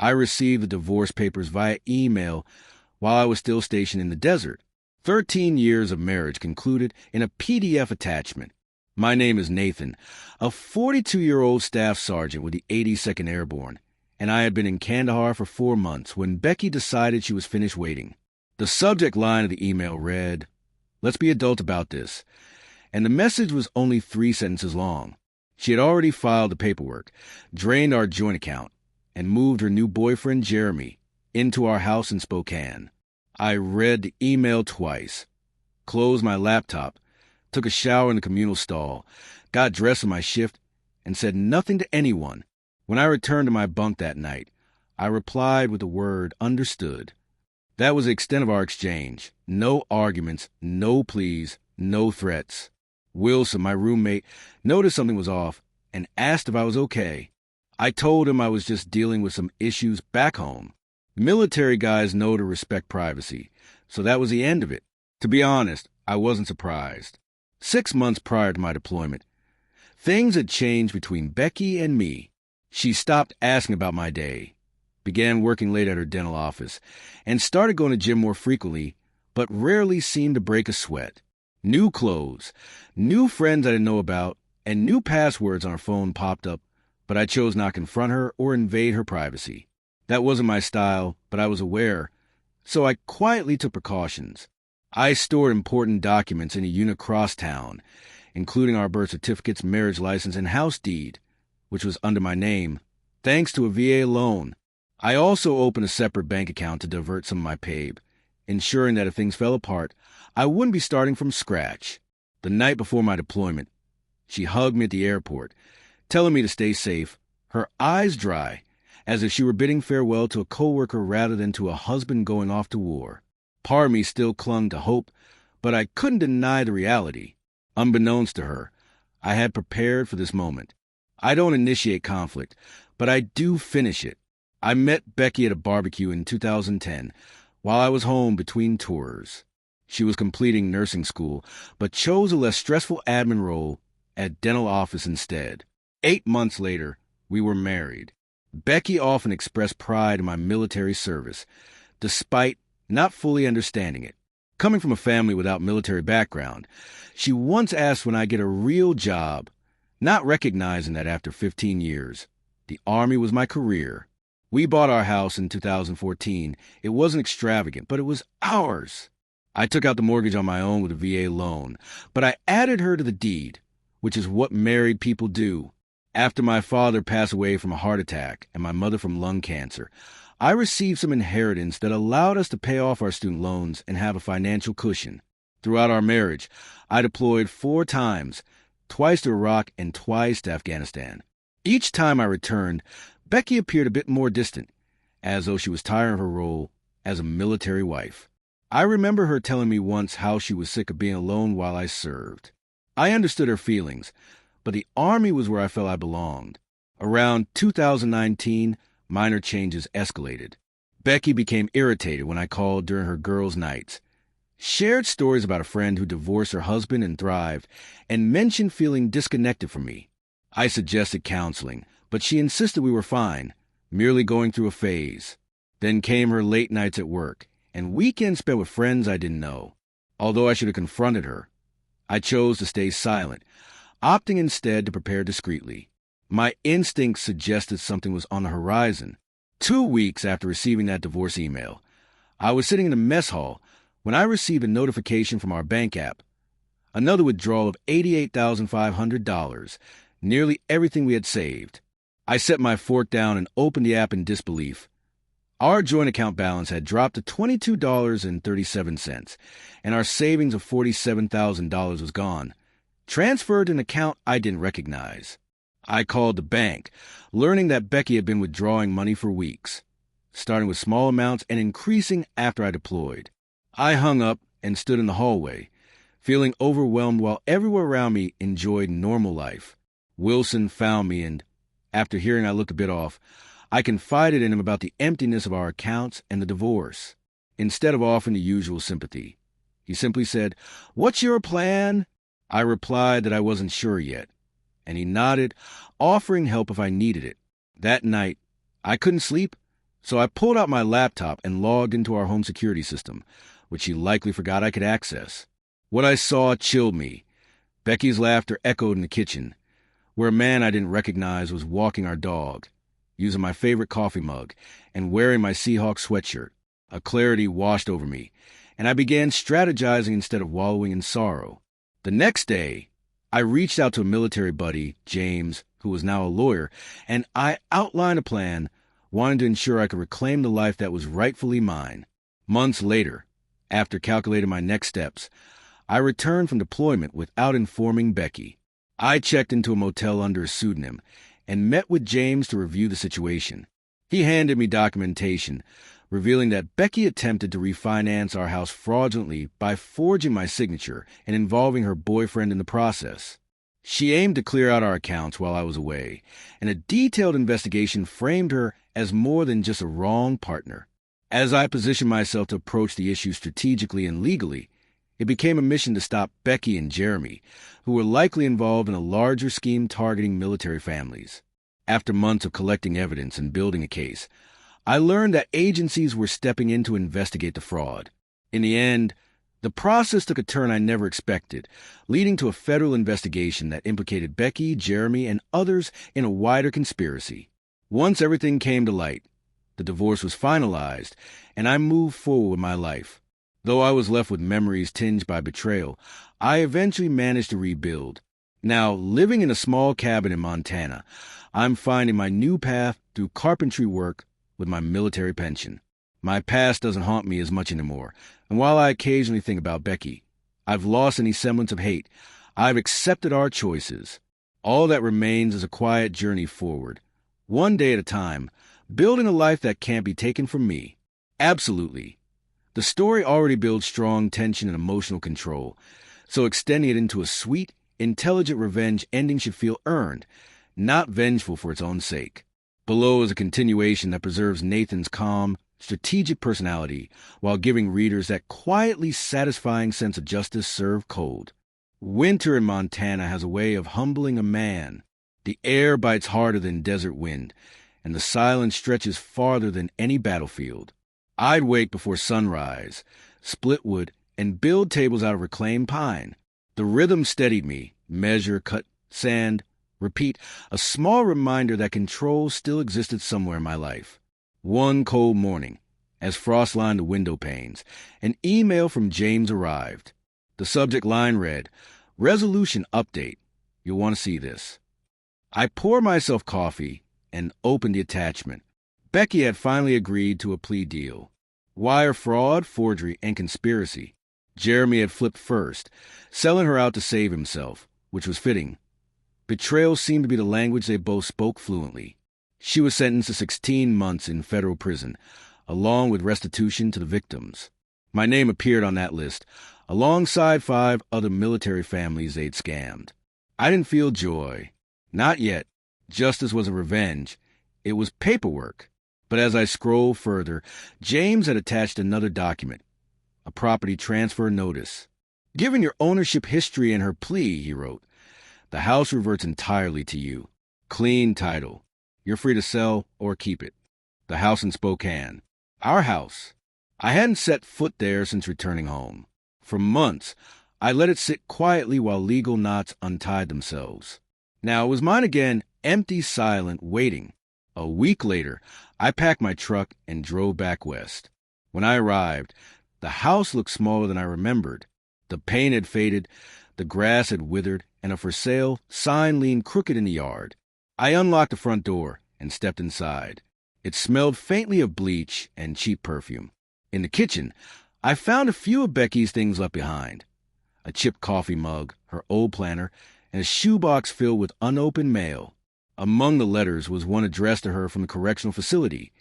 I received the divorce papers via email while I was still stationed in the desert. 13 years of marriage concluded in a PDF attachment. My name is Nathan, a 42-year-old staff sergeant with the 82nd Airborne, and I had been in Kandahar for 4 months when Becky decided she was finished waiting. The subject line of the email read, "Let's be adult about this," and the message was only 3 sentences long. She had already filed the paperwork, drained our joint account, and moved her new boyfriend, Jeremy, into our house in Spokane. I read the email twice, closed my laptop, took a shower in the communal stall, got dressed for my shift, and said nothing to anyone. When I returned to my bunk that night, I replied with the word "understood." That was the extent of our exchange. No arguments, no pleas, no threats. Wilson, my roommate, noticed something was off and asked if I was okay. I told him I was just dealing with some issues back home. Military guys know to respect privacy, so that was the end of it. To be honest, I wasn't surprised. 6 months prior to my deployment, things had changed between Becky and me. She stopped asking about my day, began working late at her dental office, and started going to gym more frequently, but rarely seemed to break a sweat. New clothes, new friends I didn't know about, and new passwords on her phone popped up, but I chose not to confront her or invade her privacy. That wasn't my style, but I was aware, so I quietly took precautions. I stored important documents in a unit across town, including our birth certificates, marriage license, and house deed, which was under my name, thanks to a VA loan. I also opened a separate bank account to divert some of my pay, ensuring that if things fell apart, I wouldn't be starting from scratch. The night before my deployment, she hugged me at the airport, telling me to stay safe, her eyes dry, as if she were bidding farewell to a coworker rather than to a husband going off to war. Part of me still clung to hope, but I couldn't deny the reality. Unbeknownst to her, I had prepared for this moment. I don't initiate conflict, but I do finish it. I met Becky at a barbecue in 2010 while I was home between tours. She was completing nursing school, but chose a less stressful admin role at dental office instead. 8 months later, we were married. Becky often expressed pride in my military service, despite not fully understanding it. Coming from a family without military background, she once asked when I get a real job, not recognizing that after 15 years, the Army was my career. We bought our house in 2014. It wasn't extravagant, but it was ours. I took out the mortgage on my own with a VA loan, but I added her to the deed, which is what married people do. After my father passed away from a heart attack and my mother from lung cancer, I received some inheritance that allowed us to pay off our student loans and have a financial cushion. Throughout our marriage, I deployed 4 times, twice to Iraq and twice to Afghanistan. Each time I returned, Becky appeared a bit more distant, as though she was tired of her role as a military wife. I remember her telling me once how she was sick of being alone while I served. I understood her feelings, but the Army was where I felt I belonged. Around 2019, minor changes escalated. Becky became irritated when I called during her girls' nights, shared stories about a friend who divorced her husband and thrived, and mentioned feeling disconnected from me. I suggested counseling, but she insisted we were fine, merely going through a phase. Then came her late nights at work, and weekends spent with friends I didn't know. Although I should have confronted her, I chose to stay silent, opting instead to prepare discreetly. My instincts suggested something was on the horizon. 2 weeks after receiving that divorce email, I was sitting in the mess hall when I received a notification from our bank app. Another withdrawal of $88,500, nearly everything we had saved. I set my fork down and opened the app in disbelief. Our joint account balance had dropped to $22.37, and our savings of $47,000 was gone, transferred to an account I didn't recognize. I called the bank, learning that Becky had been withdrawing money for weeks, starting with small amounts and increasing after I deployed. I hung up and stood in the hallway, feeling overwhelmed while everyone around me enjoyed normal life. Wilson found me, and after hearing I looked a bit off, I confided in him about the emptiness of our accounts and the divorce. Instead of offering the usual sympathy, he simply said, "What's your plan?" I replied that I wasn't sure yet, and he nodded, offering help if I needed it. That night, I couldn't sleep, So I pulled out my laptop and logged into our home security system, which she likely forgot I could access. What I saw chilled me. Becky's laughter echoed in the kitchen, where a man I didn't recognize was walking our dog, using my favorite coffee mug, and wearing my Seahawks sweatshirt. A clarity washed over me, and I began strategizing instead of wallowing in sorrow. The next day, I reached out to a military buddy, James, who was now a lawyer, and I outlined a plan, wanting to ensure I could reclaim the life that was rightfully mine. Months later, after calculating my next steps, I returned from deployment without informing Becky. I checked into a motel under a pseudonym and met with James to review the situation. He handed me documentation, revealing that Becky attempted to refinance our house fraudulently by forging my signature and involving her boyfriend in the process. She aimed to clear out our accounts while I was away, and a detailed investigation framed her as more than just a wrong partner. As I positioned myself to approach the issue strategically and legally, it became a mission to stop Becky and Jeremy, who were likely involved in a larger scheme targeting military families. After months of collecting evidence and building a case, I learned that agencies were stepping in to investigate the fraud. In the end, the process took a turn I never expected, leading to a federal investigation that implicated Becky, Jeremy, and others in a wider conspiracy. Once everything came to light, the divorce was finalized, and I moved forward with my life. Though I was left with memories tinged by betrayal, I eventually managed to rebuild. Now, living in a small cabin in Montana, I'm finding my new path through carpentry work with my military pension. My past doesn't haunt me as much anymore, and while I occasionally think about Becky, I've lost any semblance of hate. I've accepted our choices. All that remains is a quiet journey forward, one day at a time, building a life that can't be taken from me. Absolutely. The story already builds strong tension and emotional control, so extending it into a sweet, intelligent revenge ending should feel earned, not vengeful for its own sake. Below is a continuation that preserves Nathan's calm, strategic personality while giving readers that quietly satisfying sense of justice served cold. Winter in Montana has a way of humbling a man. The air bites harder than desert wind, and the silence stretches farther than any battlefield. I'd wake before sunrise, split wood, and build tables out of reclaimed pine. The rhythm steadied me, measure, cut, sand, repeat, a small reminder that control still existed somewhere in my life. One cold morning, as frost lined the window panes, an email from James arrived. The subject line read, "Resolution update. You'll want to see this." I poured myself coffee and opened the attachment. Becky had finally agreed to a plea deal. Wire fraud, forgery, and conspiracy. Jeremy had flipped first, selling her out to save himself, which was fitting. Betrayal seemed to be the language they both spoke fluently. She was sentenced to 16 months in federal prison, along with restitution to the victims. My name appeared on that list, alongside 5 other military families they'd scammed. I didn't feel joy. Not yet. Justice was a revenge. It was paperwork. But as I scrolled further, James had attached another document, a property transfer notice. "Given your ownership history and her plea," he wrote, "the house reverts entirely to you. Clean title. You're free to sell or keep it. The house in Spokane. Our house." I hadn't set foot there since returning home. For months, I let it sit quietly while legal knots untied themselves. Now it was mine again, empty, silent, waiting. A week later, I packed my truck and drove back west. When I arrived, the house looked smaller than I remembered. The paint had faded, the grass had withered, and a for sale sign leaned crooked in the yard. I unlocked the front door and stepped inside. It smelled faintly of bleach and cheap perfume. In the kitchen, I found a few of Becky's things left behind. A chipped coffee mug, her old planner, and a shoebox filled with unopened mail. Among the letters was one addressed to her from the correctional facility.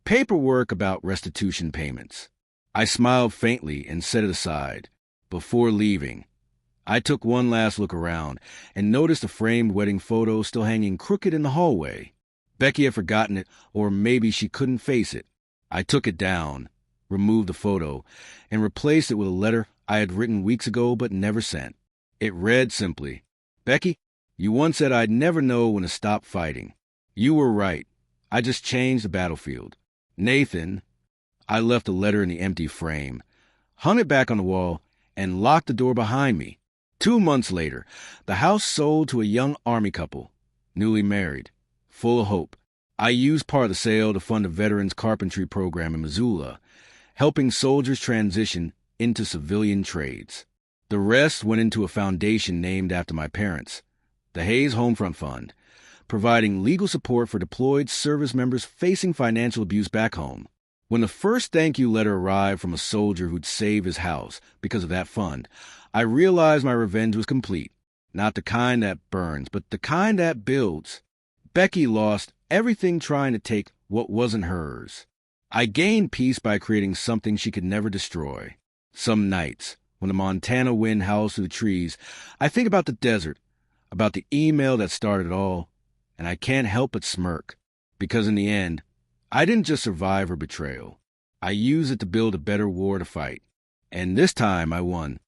Paperwork about restitution payments. I smiled faintly and set it aside. Before leaving, I took one last look around and noticed a framed wedding photo still hanging crooked in the hallway. Becky had forgotten it, or maybe she couldn't face it. I took it down, removed the photo, and replaced it with a letter I had written weeks ago but never sent. It read simply, "Becky, you once said I'd never know when to stop fighting. You were right. I just changed the battlefield. Nathan, I left a letter in the empty frame, hung it back on the wall, and locked the door behind me. 2 months later, the house sold to a young Army couple, newly married, full of hope. I used part of the sale to fund a veterans carpentry program in Missoula, helping soldiers transition into civilian trades. The rest went into a foundation named after my parents, the Hayes Homefront Fund, providing legal support for deployed service members facing financial abuse back home. When the first thank you letter arrived from a soldier who'd saved his house because of that fund, I realized my revenge was complete. Not the kind that burns, but the kind that builds. Becky lost everything trying to take what wasn't hers. I gained peace by creating something she could never destroy. Some nights, when the Montana wind howls through the trees, I think about the desert, about the email that started it all, and I can't help but smirk, because in the end, I didn't just survive her betrayal. I used it to build a better war to fight. And this time I won.